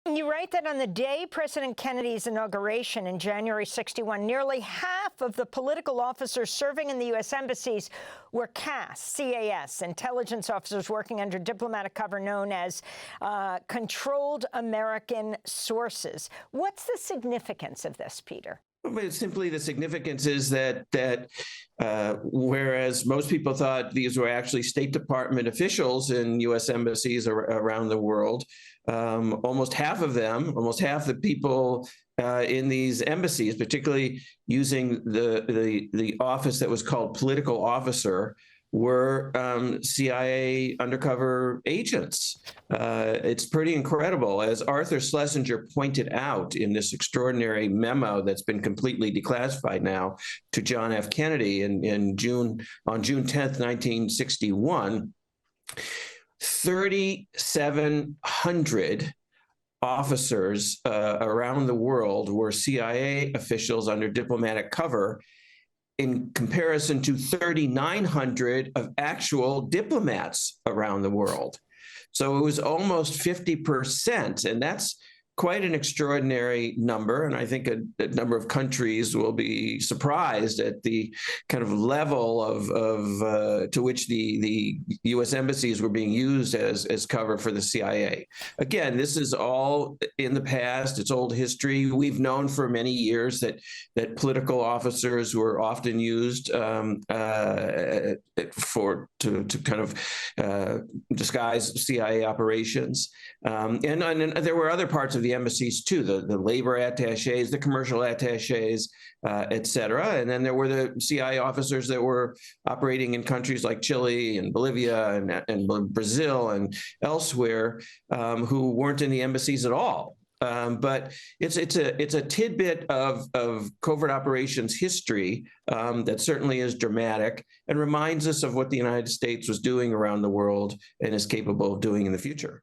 You write that on the day President Kennedy's inauguration in January '61, nearly half of the political officers serving in the U.S. embassies were CAS, C-A-S, intelligence officers working under diplomatic cover known as controlled American sources. What's the significance of this, Peter? Well, simply the significance is that whereas most people thought these were actually State Department officials in U.S. embassies around the world, almost half of them, almost half the people in these embassies, particularly using the office that was called political officer, were CIA undercover agents. It's pretty incredible. As Arthur Schlesinger pointed out in this extraordinary memo that's been completely declassified now to John F. Kennedy on June 10th, 1961, 3,700 officers around the world were CIA officials under diplomatic cover, in comparison to 3,900 of actual diplomats around the world. So it was almost 50%, and that's quite an extraordinary number. And I think a number of countries will be surprised at the kind of level of to which the U.S. embassies were being used as cover for the CIA. Again, this is all in the past. It's old history. We've known for many years that political officers were often used to kind of disguise CIA operations. And there were other parts of the embassies too, the labor attaches, the commercial attaches, et cetera. And then there were the CIA officers that were operating in countries like Chile and Bolivia and Brazil and elsewhere, who weren't in the embassies at all. But it's a tidbit of covert operations history that certainly is dramatic and reminds us of what the United States was doing around the world and is capable of doing in the future.